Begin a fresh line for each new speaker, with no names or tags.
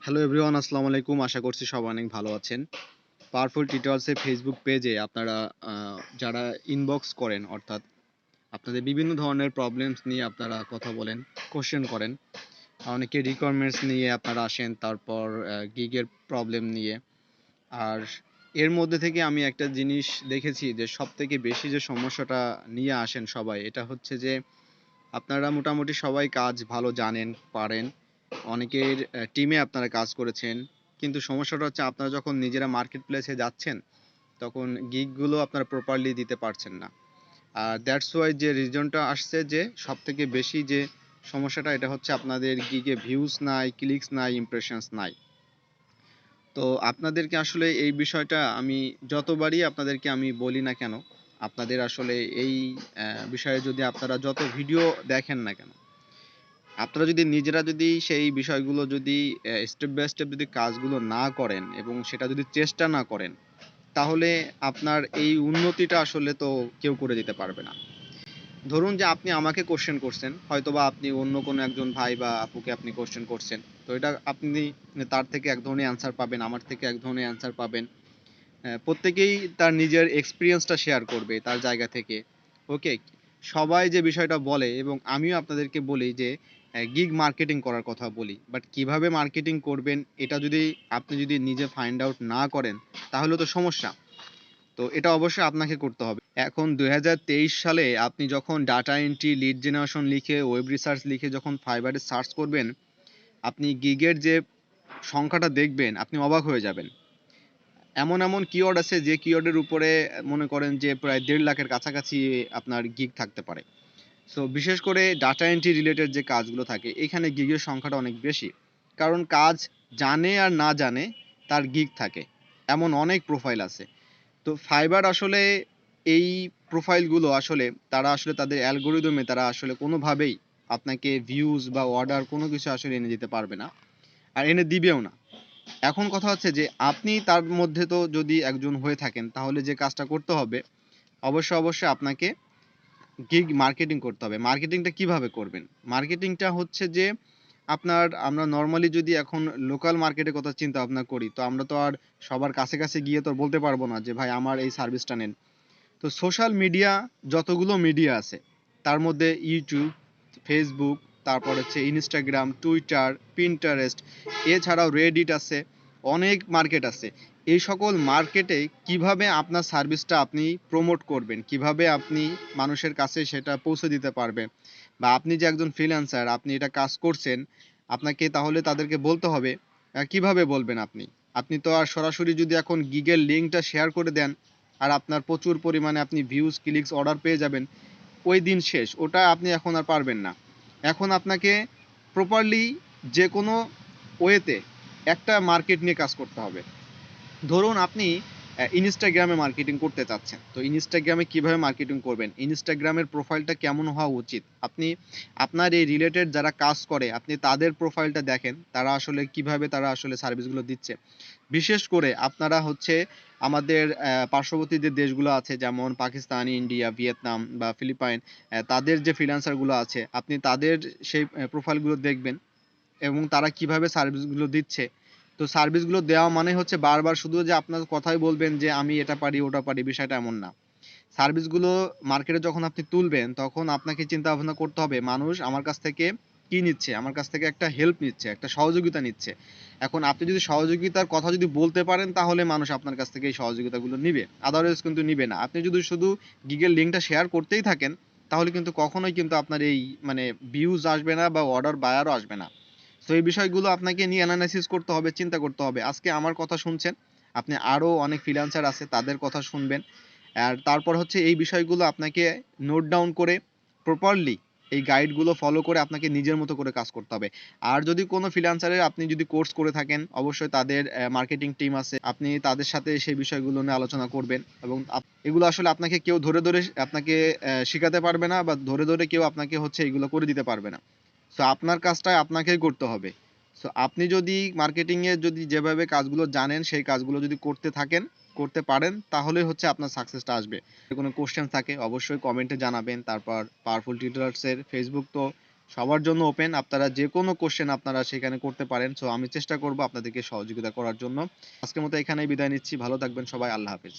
Hello everyone, আসসালামু আলাইকুম। আশা করছি সবাই অনেক ভালো আছেন। পাওয়ারফুল টিউটোরিয়ালসের ফেসবুক পেজে আপনারা যারা ইনবক্স করেন, অর্থাৎ আপনাদের বিভিন্ন ধরনের প্রবলেমস নিয়ে আপনারা কথা বলেন, কোশ্চেন করেন। অনেকে রিকোয়ারমেন্টস নিয়ে আপনারা আসেন, তারপর গিগের প্রবলেম নিয়ে। আর এর মধ্যে থেকে আমি একটা জিনিস দেখেছি যে সবথেকে বেশি যে সমস্যাটা নিয়ে আসেন সবাই, এটা হচ্ছে যে আপনারা মোটামুটি সবাই কাজ ভালো জানেন, পারেন। অনেকের টিমে আপনারা কাজ করেছেন। কিন্তু সমস্যাটা হচ্ছে আপনারা যখন নিজেরা মার্কেট প্লেসে যাচ্ছেন, তখন গিগগুলো আপনারা প্রপারলি দিতে পারছেন না। আর দ্যাটস ওয়াই যে রিজনটা আসছে যে সবথেকে বেশি যে সমস্যাটা, এটা হচ্ছে আপনাদের গিগে ভিউজ নাই, ক্লিকস নাই, ইমপ্রেশনস নাই। তো আপনাদেরকে আসলে এই বিষয়টা আমি যতবারই আপনাদেরকে আমি বলি না কেন, আপনাদের আসলে এই বিষয়ে যদি আপনারা যত ভিডিও দেখেন না কেন, আপনারা যদি নিজেরা যদি সেই বিষয়গুলো যদি স্টেপ বাই স্টেপ যদি কাজগুলো না করেন এবং সেটা যদি চেষ্টা না করেন, তাহলে আপনার এই উন্নতিটা আসলে তো কেউ করে দিতে পারবে না। ধরুন যে আপনি আমাকে কোশ্চেন করছেন, হয়তোবা আপনি অন্য কোনো একজন ভাই বা আপুকে আপনি কোশ্চেন করছেন, তো এটা আপনি তার থেকে এক ধরনের অ্যান্সার পাবেন, আমার থেকে এক ধরনের অ্যান্সার পাবেন। প্রত্যেকেই তার নিজের এক্সপিরিয়েন্সটা শেয়ার করবে তার জায়গা থেকে। ওকে, সবাই যে বিষয়টা বলে এবং আমিও আপনাদেরকে বলি যে গিগ মার্কেটিং করার কথা বলি, বাট কিভাবে মার্কেটিং করবেন এটা যদি আপনি যদি নিজে ফাইন্ড আউট না করেন, তাহলে তো সমস্যা। তো এটা অবশ্যই আপনাকে করতে হবে। এখন 2023 সালে আপনি যখন ডাটা এন্ট্রি, লিড জেনারেশন লিখে, ওয়েব রিসার্চ লিখে যখন ফাইবারে সার্চ করবেন, আপনি গিগের যে সংখ্যাটা দেখবেন, আপনি অবাক হয়ে যাবেন। এমন এমন কিওয়ার্ড আছে যে কিওয়ার্ডের উপরে মনে করেন যে প্রায় 1.5 লাখের কাছাকাছি আপনার গিগ থাকতে পারে। সো বিশেষ করে ডাটা এন্ট্রি রিলেটেড যে কাজগুলো থাকে, এখানে গিগের সংখ্যাটা অনেক বেশি। কারণ কাজ জানে আর না জানে তার গিগ থাকে, এমন অনেক প্রোফাইল আছে। তো ফাইবার আসলে এই প্রোফাইলগুলো আসলে তারা আসলে তাদের অ্যালগোরিদমে তারা আসলে কোনোভাবেই আপনাকে ভিউজ বা অর্ডার কোনো কিছু আসলে এনে দিতে পারবে না, আর এনে দিবেও না। এখন কথা হচ্ছে যে আপনি তার মধ্যে তো যদি একজন হয়ে থাকেন, তাহলে যে কাজটা করতে হবে, অবশ্যই আপনাকে গিগ মার্কেটিং করতে হবে। মার্কেটিংটা কিভাবে করবেন? মার্কেটিংটা হচ্ছে যে আমরা নরমালি যদি এখন লোকাল মার্কেটের কথা চিন্তা ভাবনা করি, তো আমরা তো আর সবার কাছে কাছে গিয়ে তো বলতে পারবো না যে ভাই আমার এই সার্ভিসটা নেন। তো সোশ্যাল মিডিয়া, যতগুলো মিডিয়া আছে তার মধ্যে ইউটিউব, ফেসবুক, তারপর হচ্ছে ইনস্টাগ্রাম, টুইটার, পিন্টারেস্ট, এছাড়াও রেডিট আছে, অনেক মার্কেট আছে। এই সকল মার্কেটে কিভাবে আপনার সার্ভিসটা আপনি প্রমোট করবেন, কিভাবে আপনি মানুষের কাছে সেটা পৌঁছে দিতে পারবেন, বা আপনি যে একজন ফ্রিল্যান্সার, আপনি এটা কাজ করছেন, আপনাকে তাহলে তাদেরকে বলতে হবে। কিভাবে বলবেন আপনি? আপনি তো আর সরাসরি যদি এখন গিগের লিঙ্কটা শেয়ার করে দেন আর আপনার প্রচুর পরিমাণে আপনি ভিউজ, ক্লিকস, অর্ডার পেয়ে যাবেন, ওই দিন শেষ। ওটা আপনি এখন আর পারবেন না। এখন আপনাকে প্রপারলি যে কোনো ওয়েতে একটা মার্কেট নিয়ে কাজ করতে হবে। ধরুন আপনি ইনস্টাগ্রামে মার্কেটিং করতে চাচ্ছেন, তো ইনস্টাগ্রামে কিভাবে মার্কেটিং করবেন, ইনস্টাগ্রামের প্রোফাইলটা কেমন হওয়া উচিত, আপনি আপনার এই রিলেটেড যারা কাজ করে আপনি তাদের প্রোফাইলটা দেখেন, তারা আসলে কিভাবে তারা আসলে সার্ভিসগুলো দিচ্ছে। বিশেষ করে আপনারা হচ্ছে আমাদের পার্শ্ববর্তী যে দেশগুলো আছে, যেমন পাকিস্তান, ইন্ডিয়া, ভিয়েতনাম বা ফিলিপাইন, তাদের যে ফ্রিল্যান্সারগুলো আছে আপনি তাদের সেই প্রোফাইলগুলো দেখবেন এবং তারা কিভাবে সার্ভিসগুলো দিচ্ছে। তো সার্ভিসগুলো দেওয়া মানে হচ্ছে বারবার শুধু যে আপনার কথাই বলবেন যে আমি এটা পারি ওটা পারি, বিষয়টা এমন না। সার্ভিসগুলো মার্কেটে যখন আপনি তুলবেন, তখন আপনাকে চিন্তা ভাবনা করতে হবে মানুষ আমার কাছ থেকে কি নিচ্ছে, আমার কাছ থেকে একটা হেল্প নিচ্ছে, একটা সহযোগিতা নিচ্ছে। এখন আপনি যদি সহযোগিতার কথা যদি বলতে পারেন, তাহলে মানুষ আপনার কাছ থেকে এই সহযোগিতাগুলো নিবে, আদারওয়াইজ কিন্তু নিবে না। আপনি যদি শুধু গিগের লিঙ্কটা শেয়ার করতেই থাকেন, তাহলে কিন্তু কখনোই কিন্তু আপনার এই মানে ভিউজ আসবে না বা অর্ডার বায়ারও আসবে না। তো এই বিষয়গুলো আপনাকে নিয়ে অ্যানালাইসিস করতে হবে, চিন্তা করতে হবে। আজকে আমার কথা শুনছেন, আপনি আরো অনেক ফ্রিল্যান্সার আছে তাদের কথা শুনবেন। আর তারপর হচ্ছে এই বিষয়গুলো আপনাকে নোট ডাউন করে প্রপারলি এই গাইডগুলো ফলো করে আপনাকে নিজের মতো করে কাজ করতে হবে। আর যদি কোনো ফ্রিল্যান্সারের আপনি যদি কোর্স করে থাকেন, অবশ্যই তাদের মার্কেটিং টিম আছে, আপনি তাদের সাথে সেই বিষয়গুলো নিয়ে আলোচনা করবেন। এবং এগুলো আসলে আপনাকে কেউ ধরে ধরে আপনাকে শেখাতে পারবে না, বা ধরে ধরে কেউ আপনাকে হচ্ছে এগুলো করে দিতে পারবে না। সো আপনার কাজটা আপনাকেই করতে হবে। সো আপনি যদি মার্কেটিং এ যদি যেভাবে কাজগুলো জানেন সেই কাজগুলো যদি করতে থাকেন, করতে পারেন, তাহলেই হচ্ছে আপনার সাকসেসটা আসবে। যদি কোনো কোশ্চেন থাকে অবশ্যই কমেন্টে জানাবেন। তারপর পাওয়ারফুল টিউটরস এর ফেসবুক তো সবার জন্য ওপেন, আপনারা যে কোনো কোশ্চেন আপনারা সেখানে করতে পারেন। সো আমি চেষ্টা করব আপনাদেরকে সহযোগিতা করার জন্য। আজকের মতো এখানেই বিদায় নিচ্ছি। ভালো থাকবেন সবাই। আল্লাহ হাফেজ।